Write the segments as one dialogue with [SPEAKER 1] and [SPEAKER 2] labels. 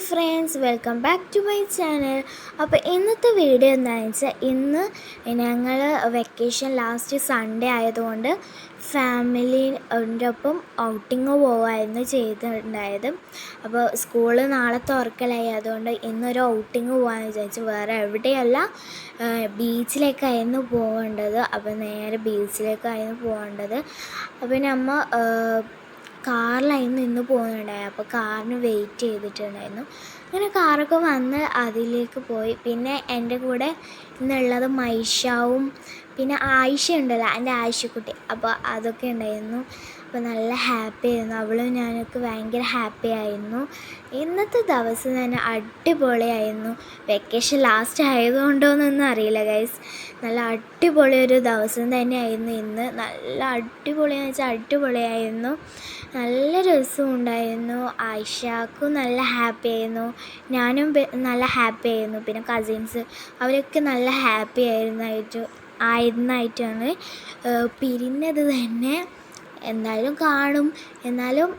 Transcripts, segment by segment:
[SPEAKER 1] Hi friends, welcome back to my channel. അപ്പോൾ ഇന്നത്തെ video എന്താണെന്ന് വെച്ചാൽ, ഇന്ന് ഞങ്ങൾ വെക്കേഷൻ ലാസ്റ്റ് സൺഡേ ആയതുകൊണ്ട് ഫാമിലിൻ്റെ ഒപ്പം ഔട്ടിങ് പോവായിരുന്നു ചെയ്തിട്ടുണ്ടായത്. അപ്പോൾ സ്കൂള് നാളെ തുറക്കലായി, അതുകൊണ്ട് ഇന്നൊരു ഔട്ടിങ് പോകാമെന്ന് വിചാരിച്ചു. വേറെ എവിടെയല്ല, ബീച്ചിലേക്കായിരുന്നു പോകേണ്ടത്. അപ്പോൾ നേരെ ബീച്ചിലേക്കായിരുന്നു പോകേണ്ടത്. അപ്പോൾ നമ്മൾ കാറിലായിരുന്നു ഇന്ന് പോകുന്നുണ്ടായത്. അപ്പോൾ കാറിന് വെയിറ്റ് ചെയ്തിട്ടുണ്ടായിരുന്നു. അങ്ങനെ കാറൊക്കെ വന്ന് അതിലേക്ക് പോയി. പിന്നെ എൻ്റെ കൂടെ ഇന്നുള്ളത് മൈഷാവും പിന്നെ ആയിഷ ഉണ്ടല്ലോ, എൻ്റെ ആയിഷക്കുട്ടി. അപ്പോൾ അതൊക്കെ ഉണ്ടായിരുന്നു. അപ്പോൾ നല്ല ഹാപ്പി ആയിരുന്നു. അവളും ഞാനൊക്കെ ഭയങ്കര ഹാപ്പി ആയിരുന്നു. ഇന്നത്തെ ദിവസം തന്നെ അടിപൊളിയായിരുന്നു. വെക്കേഷൻ ലാസ്റ്റ് ആയതുകൊണ്ടോന്നൊന്നും അറിയില്ല ഗൈസ്, നല്ല അടിപൊളി ഒരു ദിവസം തന്നെയായിരുന്നു ഇന്ന്. നല്ല അടിപൊളിയെന്ന് വെച്ചാൽ അടിപൊളിയായിരുന്നു. നല്ല രസമുണ്ടായിരുന്നു. ആയിഷക്കും നല്ല ഹാപ്പി ആയിരുന്നു, ഞാനും നല്ല ഹാപ്പി ആയിരുന്നു. പിന്നെ കസിൻസ് അവരൊക്കെ നല്ല ഹാപ്പി ആയിരുന്നായിട്ടാണ് പിരിഞ്ഞത് തന്നെ. എന്തായാലും കാണും, എന്നാലും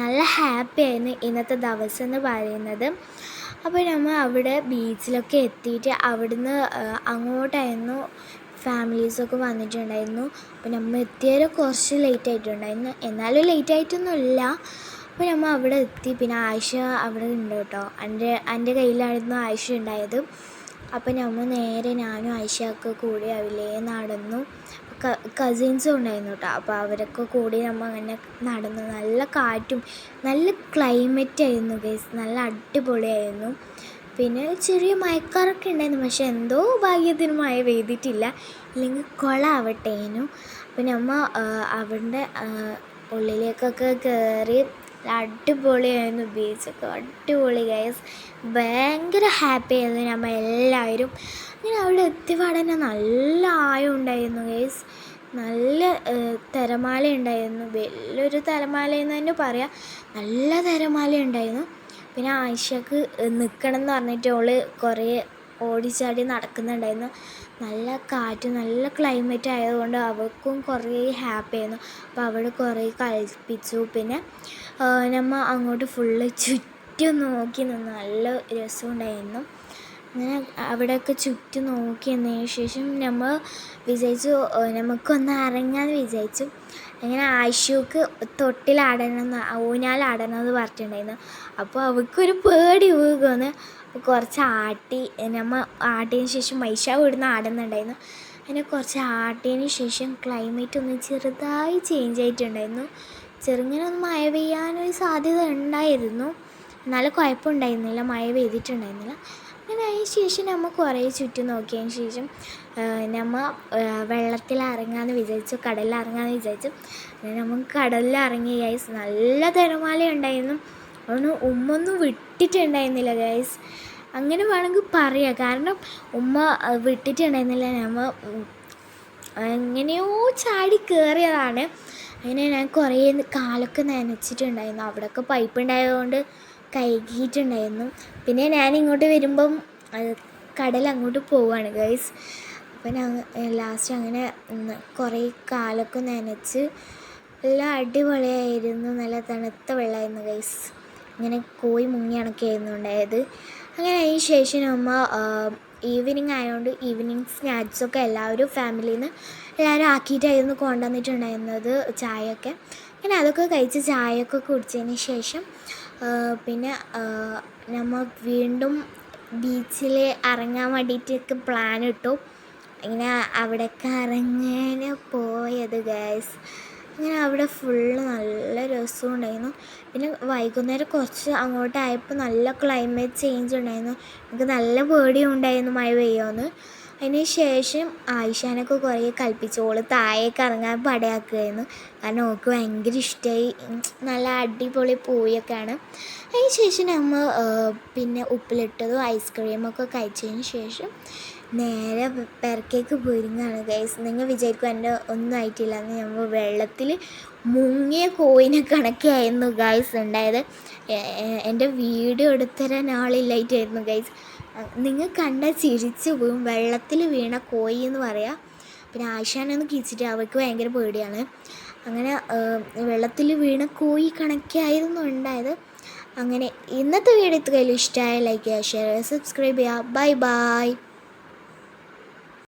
[SPEAKER 1] നല്ല ഹാപ്പി ആയിരുന്നു ഇന്നത്തെ ദിവസം എന്ന് പറയുന്നത്. അപ്പോൾ നമ്മൾ അവിടെ ബീച്ചിലൊക്കെ എത്തിയിട്ട് അവിടുന്ന് അങ്ങോട്ടായിരുന്നു ഫാമിലീസൊക്കെ വന്നിട്ടുണ്ടായിരുന്നു. അപ്പോൾ നമ്മൾ എത്തിയാൽ കുറച്ച് ലേറ്റ് ആയിട്ടുണ്ടായിരുന്നു, എന്നാലും ലേറ്റ് ആയിട്ടൊന്നുമില്ല. അപ്പോൾ നമ്മൾ അവിടെ എത്തി. പിന്നെ ആയിഷ അവിടെ ഉണ്ട് കേട്ടോ, എൻ്റെ കയ്യിലായിരുന്നു ആയിഷ ഉണ്ടായത്. അപ്പോൾ നമ്മൾ നേരെ ഞാനും ആയിഷയൊക്കെ കൂടി അതിലേ നടന്നു. കസിൻസും ഉണ്ടായിരുന്നു കേട്ടോ. അപ്പോൾ അവരൊക്കെ കൂടി നമ്മൾ അങ്ങനെ നടന്നു. നല്ല കാറ്റും നല്ല ക്ലൈമറ്റ് ആയിരുന്നു ഗൈസ്, നല്ല അടിപൊളിയായിരുന്നു. പിന്നെ ചെറിയ മഴക്കാറൊക്കെ ഉണ്ടായിരുന്നു, പക്ഷെ എന്തോ ഭാഗ്യത്തിന് മഴ പെയ്തിട്ടില്ല, ഇല്ലെങ്കിൽ കുളമാവട്ടേനു. അപ്പം നമ്മൾ അവിടെ ഉള്ളിലേക്കൊക്കെ കയറി. അടിപൊളിയായിരുന്നു, ബീച്ചൊക്കെ അടിപൊളി ഗൈസ്. ഭയങ്കര ഹാപ്പി ആയിരുന്നു നമ്മൾ എല്ലാവരും. അങ്ങനെ അവിടെ എത്തിയപാടെ തന്നെ നല്ല ആഴം ഉണ്ടായിരുന്നു ഗൈസ്. നല്ല തിരമാല ഉണ്ടായിരുന്നു, വലിയൊരു തിരമാല എന്ന് തന്നെ പറയാം. നല്ല തിരമാല ഉണ്ടായിരുന്നു. പിന്നെ ആയിഷക്ക് നിൽക്കണം എന്ന് പറഞ്ഞിട്ട് അവള് കുറേ ഓടിച്ചാടി നടക്കുന്നുണ്ടായിരുന്നു. നല്ല കാറ്റ് നല്ല ക്ലൈമറ്റ് ആയതുകൊണ്ട് അവൾക്കും കുറേ ഹാപ്പി ആയിരുന്നു. അപ്പോൾ അവൾ കുറേ കളിപ്പിച്ചു. പിന്നെ നമ്മൾ അങ്ങോട്ട് ഫുള്ള് ചുറ്റും നോക്കി നിന്ന് നല്ല രസമുണ്ടായിരുന്നു. അങ്ങനെ അവിടെയൊക്കെ ചുറ്റും നോക്കി എന്നതിന് ശേഷം നമ്മൾ വിചാരിച്ചു നമുക്കൊന്ന് ഇറങ്ങാമെന്ന് വിചാരിച്ചു. അങ്ങനെ ആയിഷക്ക് തൊട്ടിലാടണം, ഊഞ്ഞാലാടണം എന്ന് പറഞ്ഞിട്ടുണ്ടായിരുന്നു. അപ്പോൾ അവൾക്കൊരു പേടി വീകുമെന്ന് കുറച്ച് ആട്ടി. നമ്മൾ ആട്ടിയതിന് ശേഷം മൈഷ ഇവിടുന്ന് ആടുന്നുണ്ടായിരുന്നു. അങ്ങനെ കുറച്ച് ആട്ടിയതിന് ശേഷം ക്ലൈമറ്റ് ഒന്ന് ചെറുതായി ചേഞ്ച് ആയിട്ടുണ്ടായിരുന്നു. ചെറുങ്ങനെ ഒന്ന് മഴ പെയ്യാനൊരു സാധ്യത ഉണ്ടായിരുന്നു, എന്നാലും കുഴപ്പമുണ്ടായിരുന്നില്ല, മഴ പെയ്തിട്ടുണ്ടായിരുന്നില്ല. അങ്ങനെ അതിന് ശേഷം നമ്മൾ കുറേ ചുറ്റും നോക്കിയതിന് ശേഷം നമ്മൾ വെള്ളത്തിൽ ഇറങ്ങാമെന്ന് വിചാരിച്ചു, കടലിൽ ഇറങ്ങാമെന്ന് വിചാരിച്ചു. അങ്ങനെ നമുക്ക് കടലിൽ ഇറങ്ങി ഗൈസ്. നല്ല തിരമാല ഉണ്ടായിരുന്നു, അതുകൊണ്ട് ഉമ്മൊന്നും വിട്ടിട്ടുണ്ടായിരുന്നില്ല ഗൈസ്, അങ്ങനെ വേണമെങ്കിൽ പറയാം. കാരണം ഉമ്മ വിട്ടിട്ടുണ്ടായിരുന്നില്ല, നമ്മൾ എങ്ങനെയോ ചാടി കയറിയതാണ്. അങ്ങനെ ഞാൻ കുറേ കാലൊക്കെ നനച്ചിട്ടുണ്ടായിരുന്നു. അവിടെയൊക്കെ പൈപ്പ് ഉണ്ടായതുകൊണ്ട് കഴുകിയിട്ടുണ്ടായിരുന്നു. പിന്നെ ഞാൻ ഇങ്ങോട്ട് വരുമ്പം കടൽ അങ്ങോട്ട് പോവുകയാണ് ഗൈസ്. അപ്പം ഞാൻ ലാസ്റ്റ് അങ്ങനെ കുറേ കാലൊക്കെ നനച്ച് എല്ലാം അടിപൊളിയായിരുന്നു. നല്ല തണുത്ത വെള്ളമായിരുന്നു ഗൈസ്. ഇങ്ങനെ കോഴി മുങ്ങിയാണൊക്കെ ആയിരുന്നു ഉണ്ടായത്. അങ്ങനെ അതിന് ശേഷം നമ്മൾ ഈവനിങ് ആയതുകൊണ്ട് ഈവനിങ് സ്നാക്സൊക്കെ എല്ലാവരും ഫാമിലിയിൽ നിന്ന് എല്ലാവരും ആക്കിയിട്ടായിരുന്നു കൊണ്ടുവന്നിട്ടുണ്ടായിരുന്നത്, ചായയൊക്കെ. അങ്ങനെ അതൊക്കെ കഴിച്ച് ചായയൊക്കെ കുടിച്ചതിന് ശേഷം പിന്നെ നമ്മൾ വീണ്ടും ബീച്ചിൽ ഇറങ്ങാൻ വേണ്ടിയിട്ടൊക്കെ പ്ലാൻ ഇട്ടു. ഇങ്ങനെ അവിടെയൊക്കെ ഇറങ്ങാൻ പോയത് ഗൈസ്. അങ്ങനെ അവിടെ ഫുള്ള് നല്ല രസമുണ്ടായിരുന്നു. പിന്നെ വൈകുന്നേരം കുറച്ച് അങ്ങോട്ടായപ്പോൾ നല്ല ക്ലൈമറ്റ് ചേഞ്ച് ഉണ്ടായിരുന്നു. എനിക്ക് നല്ല പേടിയും ഉണ്ടായിരുന്നു മഴ പെയ്യുമെന്ന്. അതിന് ശേഷം ആയിഷാനൊക്കെ കുറേ കൽപ്പിച്ചു. ഓള് താഴേക്ക് ഇറങ്ങാൻ പടയാക്കുകയായിരുന്നു, കാരണം ഓൾക്ക് ഭയങ്കര ഇഷ്ടമായി. നല്ല അടിപൊളി പൂയൊക്കെയാണ്. അതിന് ശേഷം നമ്മൾ പിന്നെ ഉപ്പിലിട്ടതും ഐസ്ക്രീമൊക്കെ കഴിച്ചതിന് ശേഷം നേരെ പെരക്കേക്ക് പോയിരുന്നാണ് ഗൈസ്. നിങ്ങൾ വിചാരിക്കും എൻ്റെ ഒന്നും ആയിട്ടില്ല എന്ന്. നമ്മൾ വെള്ളത്തിൽ മുങ്ങിയ കോയിനെ കണക്കായിരുന്നു ഗൈസ് ഉണ്ടായത്. എൻ്റെ വീഡിയോ എടുത്തരാൻ ആളില്ലായിട്ടായിരുന്നു ഗൈസ്. നിങ്ങൾ കണ്ടാൽ ചിരിച്ചു പോകും. വെള്ളത്തിൽ വീണ കോഴി എന്ന് പറയാം. പിന്നെ ആയിഷാനൊന്ന് കിച്ചിട്ട് അവൾക്ക് ഭയങ്കര പേടിയാണ്. അങ്ങനെ വെള്ളത്തിൽ വീണ കോഴി കണക്കായിരുന്നു ഉണ്ടായത്. അങ്ങനെ ഇന്നത്തെ വീഡിയോ ഇത്രയും ഇഷ്ടമായ ലൈക്ക് ചെയ്യുക, ഷെയർ ചെയ്യുക, സബ്സ്ക്രൈബ് ചെയ്യുക. Bye bye.